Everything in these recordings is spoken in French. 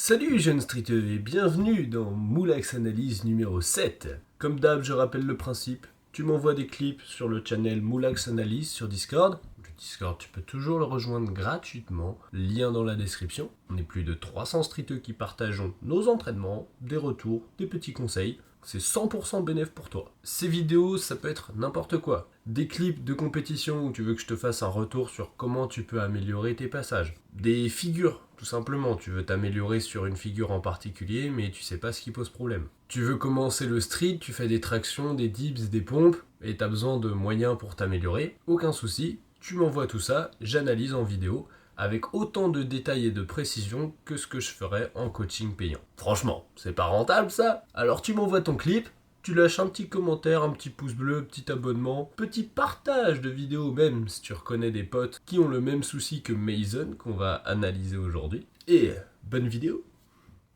Salut jeunes streeteux et bienvenue dans Moulax Analyse numéro 7. Comme d'hab, je rappelle le principe, tu m'envoies des clips sur le channel Moulax Analyse sur Discord. Le Discord, tu peux toujours le rejoindre gratuitement, lien dans la description. On est plus de 300 streeteux qui partageons nos entraînements, des retours, des petits conseils. C'est 100% bénéf pour toi. Ces vidéos, ça peut être n'importe quoi. Des clips de compétition où tu veux que je te fasse un retour sur comment tu peux améliorer tes passages. Des figures, tout simplement. Tu veux t'améliorer sur une figure en particulier, mais tu sais pas ce qui pose problème. Tu veux commencer le street, tu fais des tractions, des dips, des pompes, et t'as besoin de moyens pour t'améliorer. Aucun souci, tu m'envoies tout ça, j'analyse en vidéo, avec autant de détails et de précision que ce que je ferais en coaching payant. Franchement, c'est pas rentable ça? Alors tu m'envoies ton clip, tu lâches un petit commentaire, un petit pouce bleu, petit abonnement, petit partage de vidéo même si tu reconnais des potes qui ont le même souci que Mason qu'on va analyser aujourd'hui. Et bonne vidéo!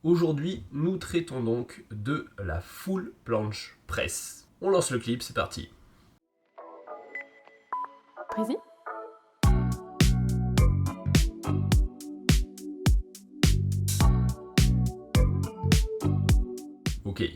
Aujourd'hui, nous traitons donc de la full planche press. On lance le clip, c'est parti. Précis. Ok,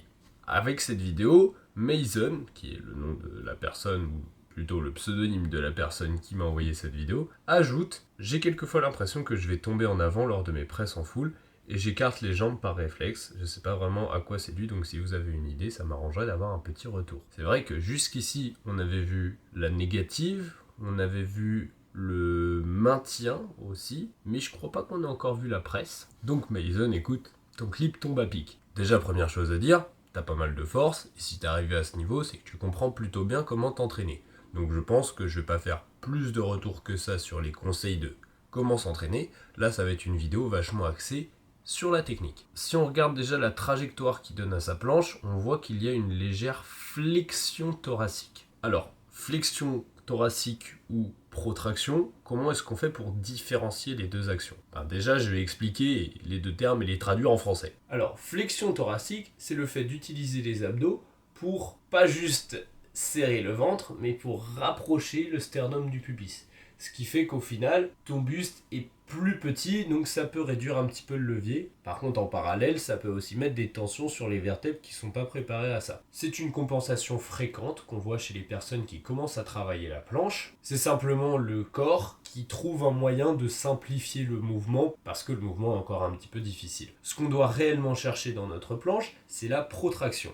avec cette vidéo, Mason, qui est le nom de la personne, ou plutôt le pseudonyme de la personne qui m'a envoyé cette vidéo, ajoute « J'ai quelquefois l'impression que je vais tomber en avant lors de mes presses en full, et j'écarte les jambes par réflexe. Je sais pas vraiment à quoi c'est dû, donc si vous avez une idée, ça m'arrangerait d'avoir un petit retour. » C'est vrai que jusqu'ici, on avait vu la négative, on avait vu le maintien aussi, mais je crois pas qu'on ait encore vu la presse. Donc Mason, écoute, ton clip tombe à pic. Déjà, première chose à dire, t'as pas mal de force, et si t'es arrivé à ce niveau, c'est que tu comprends plutôt bien comment t'entraîner. Donc je pense que je vais pas faire plus de retours que ça sur les conseils de comment s'entraîner. Là, ça va être une vidéo vachement axée sur la technique. Si on regarde déjà la trajectoire qui donne à sa planche, on voit qu'il y a une légère flexion thoracique. Alors, flexion thoracique ou protraction, comment est-ce qu'on fait pour différencier les deux actions? Déjà, je vais expliquer les deux termes et les traduire en français. Alors, flexion thoracique, c'est le fait d'utiliser les abdos pour pas juste serrer le ventre, mais pour rapprocher le sternum du pubis. Ce qui fait qu'au final, ton buste est plus petit, donc ça peut réduire un petit peu le levier. Par contre, en parallèle, ça peut aussi mettre des tensions sur les vertèbres qui ne sont pas préparées à ça. C'est une compensation fréquente qu'on voit chez les personnes qui commencent à travailler la planche. C'est simplement le corps qui trouve un moyen de simplifier le mouvement, parce que le mouvement est encore un petit peu difficile. Ce qu'on doit réellement chercher dans notre planche, c'est la protraction.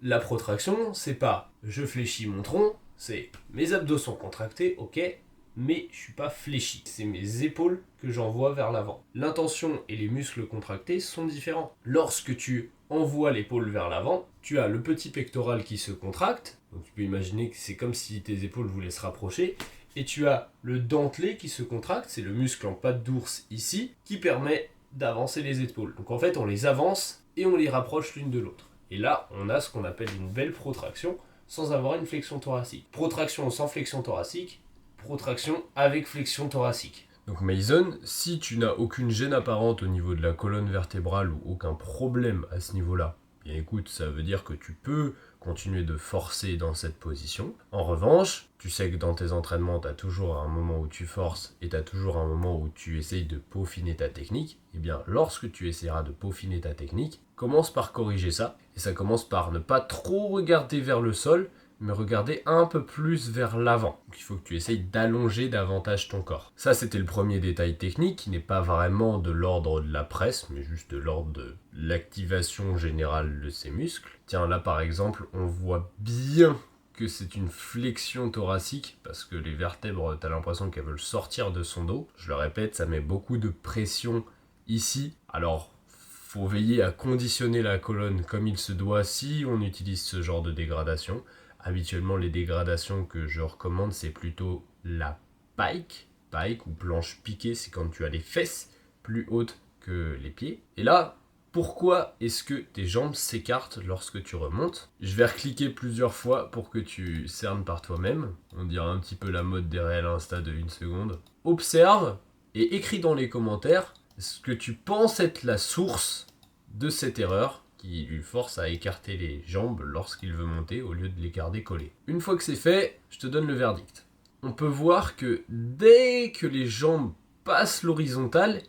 La protraction, c'est pas je fléchis mon tronc, c'est mes abdos sont contractés, ok, mais je suis pas fléchi. C'est mes épaules que j'envoie vers l'avant. L'intention et les muscles contractés sont différents. Lorsque tu envoies l'épaule vers l'avant, tu as le petit pectoral qui se contracte, donc tu peux imaginer que c'est comme si tes épaules voulaient se rapprocher, et tu as le dentelé qui se contracte, c'est le muscle en patte d'ours ici, qui permet d'avancer les épaules. Donc en fait, on les avance et on les rapproche l'une de l'autre. Et là, on a ce qu'on appelle une belle protraction sans avoir une flexion thoracique. Protraction sans flexion thoracique, protraction avec flexion thoracique. Donc Mason, si tu n'as aucune gêne apparente au niveau de la colonne vertébrale ou aucun problème à ce niveau-là, bien écoute, ça veut dire que tu peux continuer de forcer dans cette position. En revanche, tu sais que dans tes entraînements, tu as toujours un moment où tu forces et tu as toujours un moment où tu essayes de peaufiner ta technique. Et bien, lorsque tu essaieras de peaufiner ta technique, commence par corriger ça. Et ça commence par ne pas trop regarder vers le sol, mais regarder un peu plus vers l'avant. Donc il faut que tu essayes d'allonger davantage ton corps. Ça, c'était le premier détail technique qui n'est pas vraiment de l'ordre de la presse, mais juste de l'ordre de l'activation générale de ces muscles. Tiens, là par exemple, on voit bien que c'est une flexion thoracique parce que les vertèbres, t'as l'impression qu'elles veulent sortir de son dos. Je le répète, ça met beaucoup de pression ici. Alors, faut veiller à conditionner la colonne comme il se doit si on utilise ce genre de dégradation. Habituellement, les dégradations que je recommande, c'est plutôt la pike. Pike ou planche piquée, c'est quand tu as les fesses plus hautes que les pieds. Et là, pourquoi est-ce que tes jambes s'écartent lorsque tu remontes? Je vais recliquer plusieurs fois pour que tu cernes par toi-même. On dirait un petit peu la mode des réels Insta de 1 seconde. Observe et écris dans les commentaires ce que tu penses être la source de cette erreur qui lui force à écarter les jambes lorsqu'il veut monter au lieu de les garder collées. Une fois que c'est fait, je te donne le verdict. On peut voir que dès que les jambes passent l'horizontale,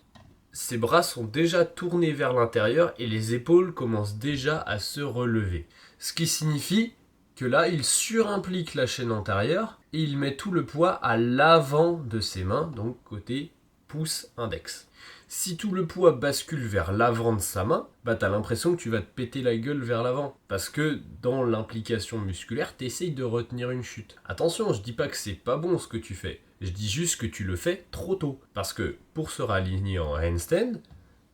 ses bras sont déjà tournés vers l'intérieur et les épaules commencent déjà à se relever. Ce qui signifie que là, il surimplique la chaîne antérieure et il met tout le poids à l'avant de ses mains, donc côté pouce index. Si tout le poids bascule vers l'avant de sa main, bah t'as l'impression que tu vas te péter la gueule vers l'avant. Parce que dans l'implication musculaire, t'essayes de retenir une chute. Attention, je dis pas que c'est pas bon ce que tu fais. Je dis juste que tu le fais trop tôt. Parce que pour se réaligner en handstand,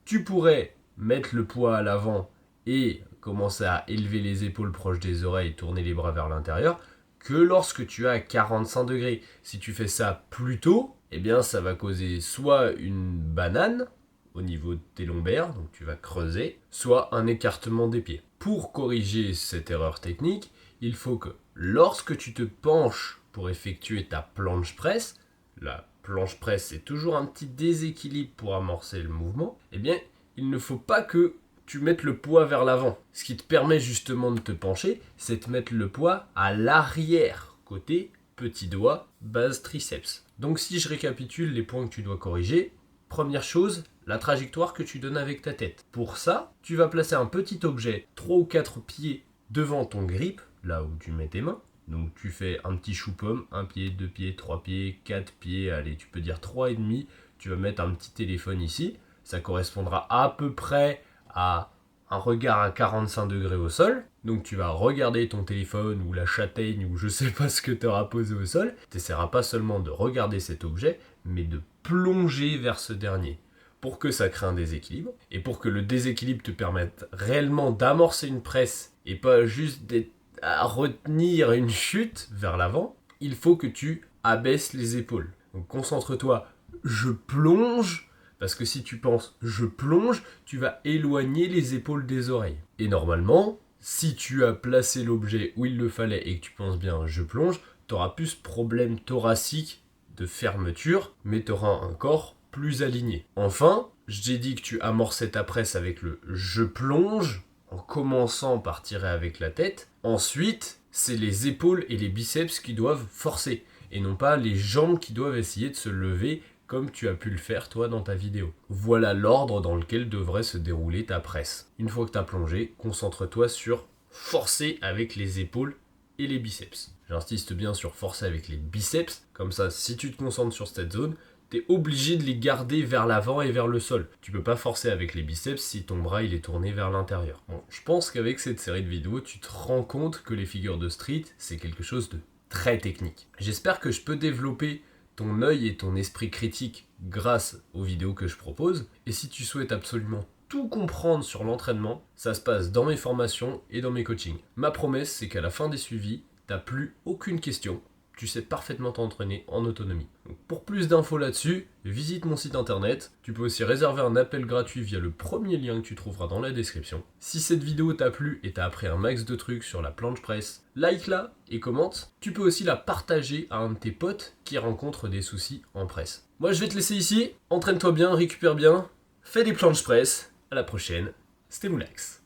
tu pourrais mettre le poids à l'avant et commencer à élever les épaules proches des oreilles et tourner les bras vers l'intérieur que lorsque tu as 45 degrés. Si tu fais ça plus tôt, eh bien ça va causer soit une banane au niveau de tes lombaires, donc tu vas creuser, soit un écartement des pieds. Pour corriger cette erreur technique, il faut que lorsque tu te penches pour effectuer ta planche presse, la planche presse c'est toujours un petit déséquilibre pour amorcer le mouvement, eh bien il ne faut pas que tu mettes le poids vers l'avant. Ce qui te permet justement de te pencher, c'est de mettre le poids à l'arrière, côté petit doigt, base triceps. Donc si je récapitule les points que tu dois corriger, première chose, la trajectoire que tu donnes avec ta tête. Pour ça, tu vas placer un petit objet 3 ou 4 pieds devant ton grip, là où tu mets tes mains. Donc tu fais un petit chou-pomme, 1 pied, 2 pieds, 3 pieds, 4 pieds, allez tu peux dire 3,5. Tu vas mettre un petit téléphone ici, ça correspondra à peu près à un regard à 45 degrés au sol. Donc tu vas regarder ton téléphone ou la châtaigne ou je sais pas ce que tu auras posé au sol. Tu n'essaieras pas seulement de regarder cet objet, mais de plonger vers ce dernier pour que ça crée un déséquilibre et pour que le déséquilibre te permette réellement d'amorcer une presse et pas juste à retenir une chute vers l'avant. Il faut que tu abaisses les épaules. Donc concentre-toi, je plonge. Parce que si tu penses je plonge, tu vas éloigner les épaules des oreilles. Et normalement, si tu as placé l'objet où il le fallait et que tu penses bien je plonge, tu auras plus de problème thoracique de fermeture, mais tu auras un corps plus aligné. Enfin, j'ai dit que tu amorçais ta presse avec le je plonge, en commençant par tirer avec la tête. Ensuite, c'est les épaules et les biceps qui doivent forcer, et non pas les jambes qui doivent essayer de se lever comme tu as pu le faire toi dans ta vidéo. Voilà l'ordre dans lequel devrait se dérouler ta presse. Une fois que tu as plongé, concentre-toi sur forcer avec les épaules et les biceps. J'insiste bien sur forcer avec les biceps, comme ça si tu te concentres sur cette zone, tu es obligé de les garder vers l'avant et vers le sol. Tu peux pas forcer avec les biceps si ton bras il est tourné vers l'intérieur. Bon, je pense qu'avec cette série de vidéos, tu te rends compte que les figures de street, c'est quelque chose de très technique. J'espère que je peux développer ton œil et ton esprit critique grâce aux vidéos que je propose. Et si tu souhaites absolument tout comprendre sur l'entraînement, ça se passe dans mes formations et dans mes coachings. Ma promesse, c'est qu'à la fin des suivis, t'as plus aucune question. Tu sais parfaitement t'entraîner en autonomie. Donc pour plus d'infos là-dessus, visite mon site internet. Tu peux aussi réserver un appel gratuit via le premier lien que tu trouveras dans la description. Si cette vidéo t'a plu et t'as appris un max de trucs sur la planche presse, like-la et commente. Tu peux aussi la partager à un de tes potes qui rencontre des soucis en presse. Moi je vais te laisser ici. Entraîne-toi bien, récupère bien, fais des planches presse. À la prochaine, c'était Moulax.